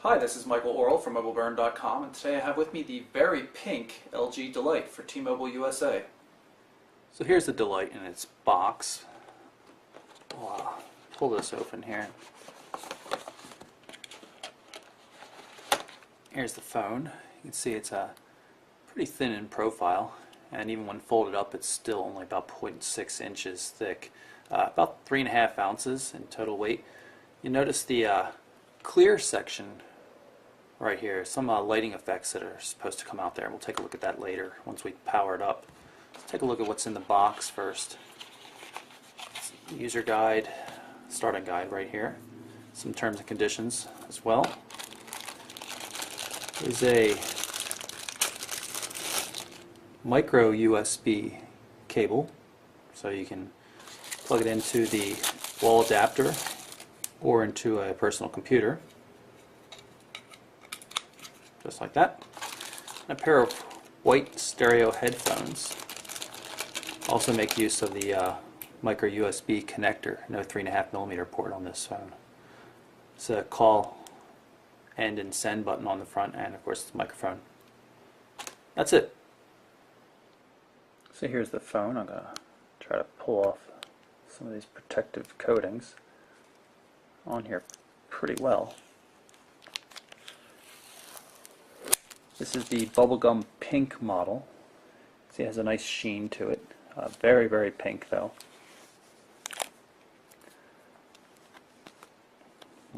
Hi, this is Michael Orrell from MobileBurn.com, and today I have with me the very pink LG Delight for T-Mobile USA. So here's the Delight in its box. Pull this open here. Here's the phone. You can see it's pretty thin in profile, and even when folded up it's still only about 0.6 inches thick. About 3.5 ounces in total weight. You notice the clear section right here, some lighting effects that are supposed to come out there. We'll take a look at that later once we power it up. Let's take a look at what's in the box first. User guide, starting guide right here. Some terms and conditions as well. There's a micro USB cable, so you can plug it into the wall adapter or into a personal computer, just like that. And a pair of white stereo headphones. Also make use of the micro USB connector, no 3.5mm port on this phone. It's a call, end, and send button on the front, and of course the microphone. That's it. So here's the phone. I'm going to try to pull off some of these protective coatings on here pretty well. This is the bubblegum pink model. See, it has a nice sheen to it. Very, very pink though.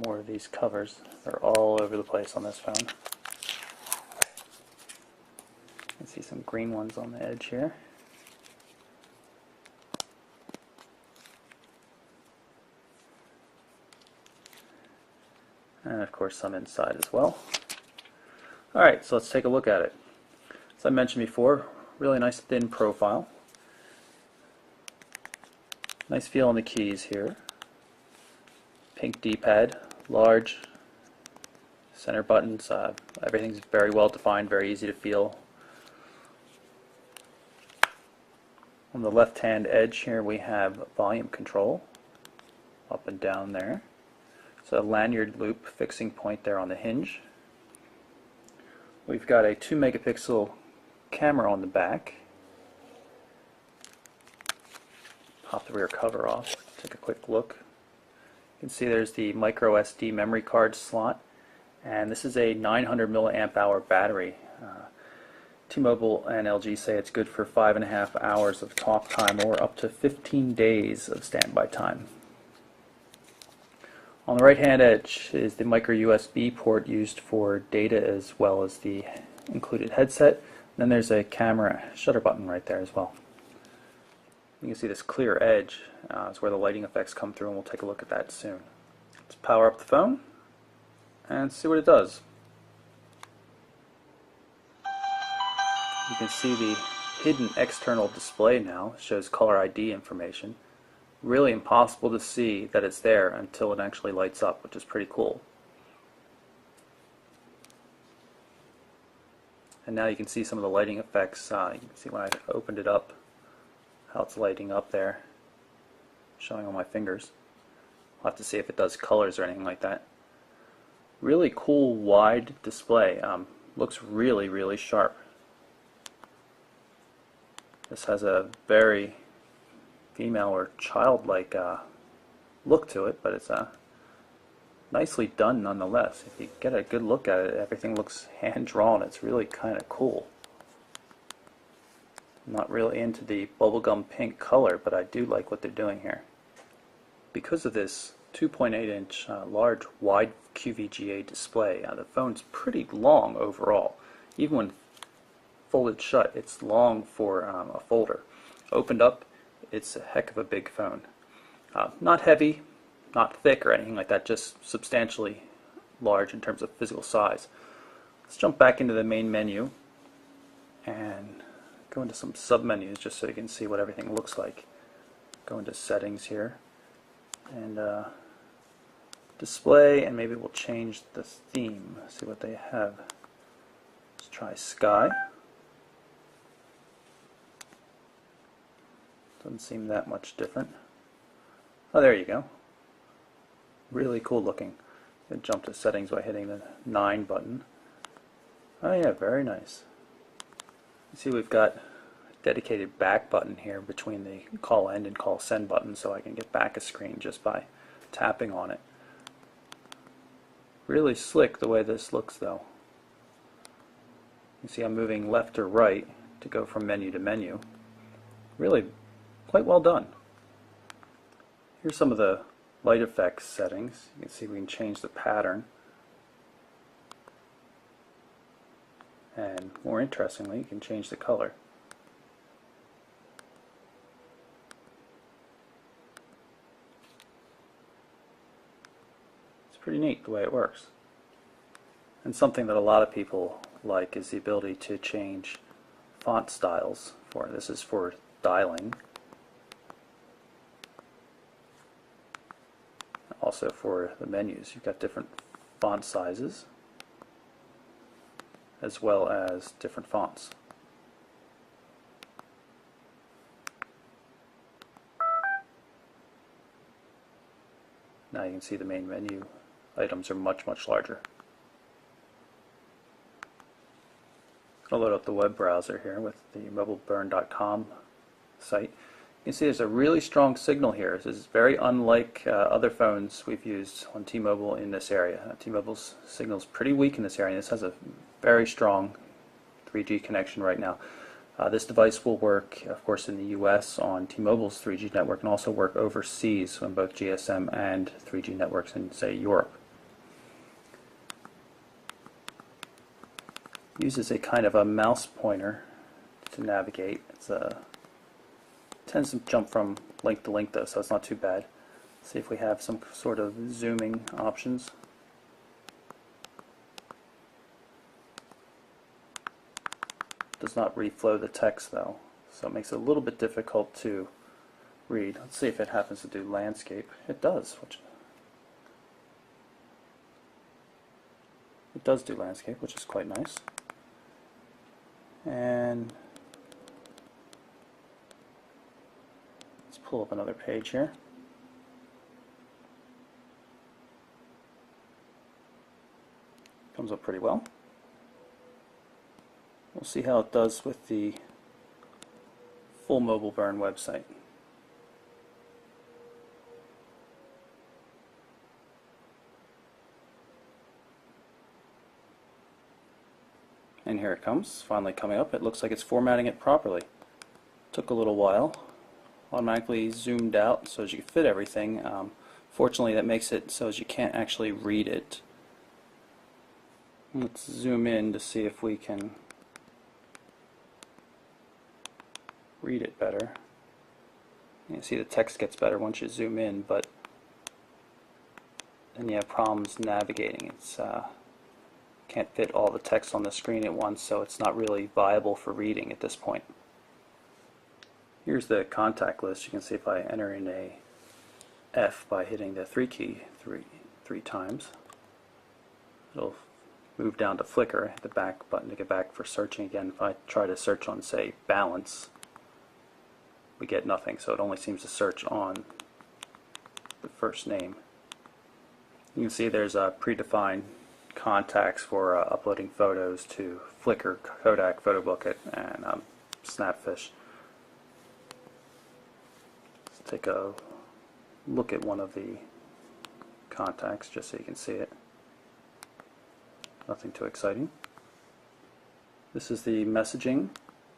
More of these covers. They're all over the place on this phone. You can see some green ones on the edge here. And of course some inside as well. Alright, so let's take a look at it. As I mentioned before, really nice thin profile. Nice feel on the keys here. Pink D-pad, large center buttons. Everything's very well defined, very easy to feel. On the left hand edge here we have volume control, up and down there. So a lanyard loop fixing point there on the hinge. We've got a 2-megapixel camera on the back. Pop the rear cover off, take a quick look. You can see there's the micro SD memory card slot, and this is a 900 milliamp hour battery. T-Mobile and LG say it's good for 5.5 hours of talk time or up to 15 days of standby time. On the right hand edge is the micro USB port used for data as well as the included headset. And then there's a camera shutter button right there as well. You can see this clear edge is where the lighting effects come through, and we'll take a look at that soon. Let's power up the phone and see what it does. You can see the hidden external display now. It shows caller ID information. Really impossible to see that it's there until it actually lights up, which is pretty cool. And now you can see some of the lighting effects. You can see when I opened it up how it's lighting up there, showing on my fingers. I'll have to see if it does colors or anything like that. Really cool wide display. Looks really, really sharp. This has a very female or childlike look to it, but it's nicely done nonetheless. If you get a good look at it, everything looks hand-drawn. It's really kind of cool. I'm not really into the bubblegum pink color, but I do like what they're doing here. Because of this 2.8-inch large wide QVGA display, the phone's pretty long overall. Even when folded shut, it's long for a folder. Opened up, it's a heck of a big phone. Not heavy, not thick or anything like that, just substantially large in terms of physical size. Let's jump back into the main menu and go into some sub-menus just so you can see what everything looks like. Go into settings here and display, and maybe we'll change the theme, see what they have. Let's try sky. Doesn't seem that much different. Oh, there you go. Really cool looking. and jump to settings by hitting the 9 button. Oh yeah, very nice. You see we've got a dedicated back button here between the call end and call send buttons, so I can get back a screen just by tapping on it. Really slick the way this looks though. You see I'm moving left or right to go from menu to menu. Really quite well done. Here's some of the light effects settings. You can see we can change the pattern. And more interestingly, you can change the color. It's pretty neat the way it works. And something that a lot of people like is the ability to change font styles. This is for dialing. Also for the menus, you've got different font sizes as well as different fonts. Now you can see the main menu items are much larger. I'll load up the web browser here with the mobileburn.com site. You can see there's a really strong signal here. This is very unlike other phones we've used on T-Mobile in this area. T-Mobile's signal is pretty weak in this area, and this has a very strong 3G connection right now. This device will work, of course, in the US on T-Mobile's 3G network, and also work overseas on both GSM and 3G networks in, say, Europe. It uses a kind of a mouse pointer to navigate. Tends to jump from link to link though, so it's not too bad. Let's see if we have some sort of zooming options. Does not reflow the text though, so it makes it a little bit difficult to read. Let's see if it happens to do landscape. It does. It does do landscape, which is quite nice. And let's pull up another page here. Comes up pretty well. We'll see how it does with the full Mobile Burn website. And here it comes, finally coming up. It looks like it's formatting it properly. Took a little while. Automatically zoomed out so as you can fit everything. Fortunately, that makes it so as you can't actually read it. Let's zoom in to see if we can read it better. You can see the text gets better once you zoom in, but then you have problems navigating. It's can't fit all the text on the screen at once, so it's not really viable for reading at this point. Here's the contact list. You can see if I enter in a F by hitting the 3 key three times, it'll move down to Flickr. Hit the back button to get back for searching again. If I try to search on, say, balance, we get nothing, so it only seems to search on the first name. You can see there's a predefined contacts for uploading photos to Flickr, Kodak, PhotoBookit, and Snapfish. Let's take a look at one of the contacts just so you can see it. Nothing too exciting. This is the messaging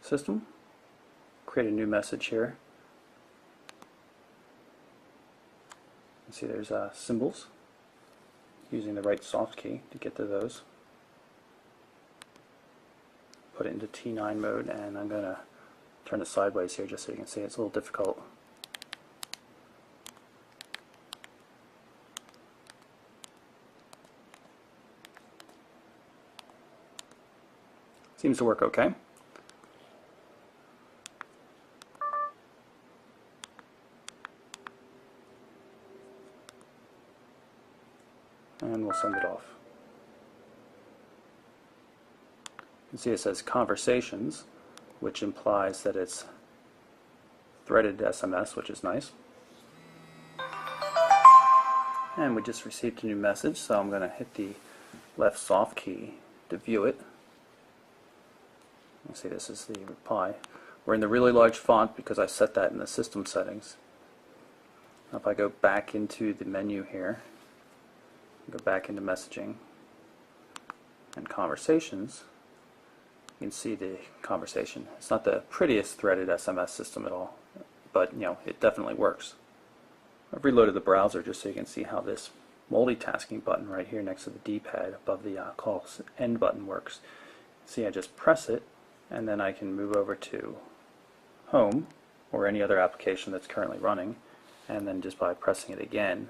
system. Create a new message here. You can see there's symbols. Using the right soft key to get to those. Put it into T9 mode, and I'm going to turn it sideways here just so you can see it's a little difficult. Seems to work okay. And we'll send it off. You can see it says conversations, which implies that it's threaded SMS, which is nice. And we just received a new message, so I'm going to hit the left soft key to view it. You see this is the reply. We're in the really large font because I set that in the system settings. Now if I go back into the menu here, go back into messaging and conversations, you can see the conversation. It's not the prettiest threaded SMS system at all, but it definitely works. I've reloaded the browser just so you can see how this multitasking button right here next to the D-pad above the call end button works. See, I just press it and then I can move over to Home or any other application that's currently running, and then just by pressing it again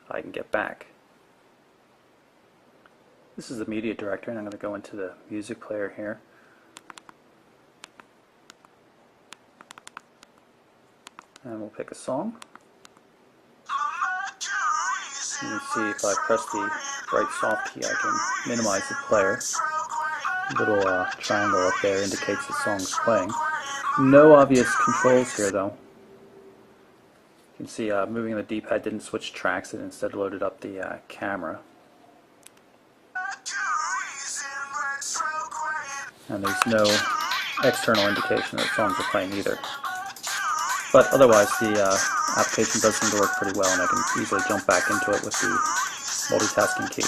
I can get back. This is the media directory, and I'm going to go into the music player here. And we'll pick a song. You can see if I press the right soft key I can minimize the player. The little triangle up there indicates the song's playing. No obvious controls here though. You can see moving the D-pad didn't switch tracks, it instead loaded up the camera. And there's no external indication that songs are playing either. But otherwise the application does seem to work pretty well, and I can easily jump back into it with the multitasking key.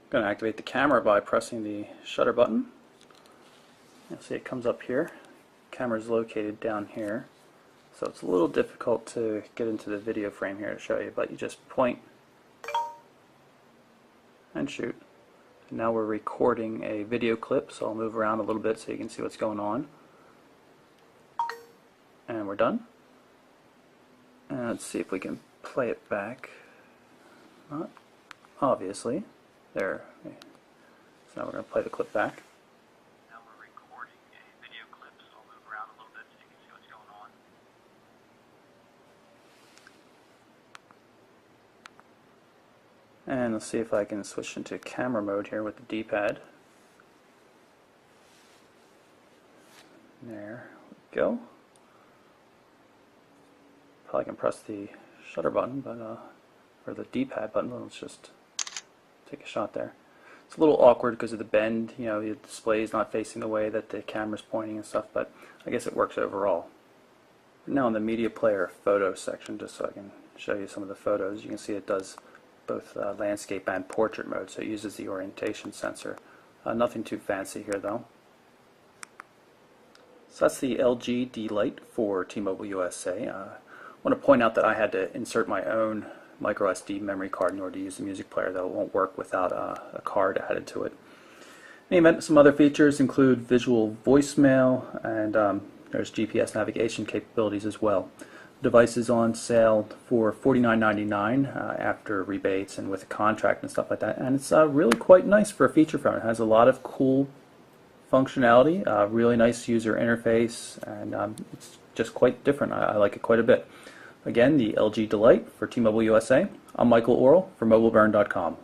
I'm going to activate the camera by pressing the shutter button. You'll see it comes up here. The camera is located down here, so it's a little difficult to get into the video frame here to show you, but you just point and shoot. And now we're recording a video clip, so I'll move around a little bit so you can see what's going on. And we're done. And let's see if we can play it back. Not obviously. There. Okay. So now we're going to play the clip back. Now we're recording a video clip, so I'll move around a little bit so you can see what's going on. And let's see if I can switch into camera mode here with the D-pad. There we go. Probably can press the shutter button, but or the D-pad button. Let's just take a shot there. It's a little awkward because of the bend. The display is not facing the way that the camera's pointing and stuff, but I guess it works overall. Now in the media player photo section, just so I can show you some of the photos, you can see it does both landscape and portrait mode, so it uses the orientation sensor. Nothing too fancy here though. So that's the LG D-Lite for T-Mobile USA. I want to point out that I had to insert my own micro SD memory card in order to use the music player, though it won't work without a card added to it. In any event, some other features include visual voicemail, and there's GPS navigation capabilities as well. The device is on sale for $49.99 after rebates and with a contract and stuff like that, and it's really quite nice for a feature phone. It has a lot of cool functionality, really nice user interface, and it's just quite different. I like it quite a bit. Again, the LG D-Lite for T-Mobile USA. I'm Michael Orrell for MobileBurn.com.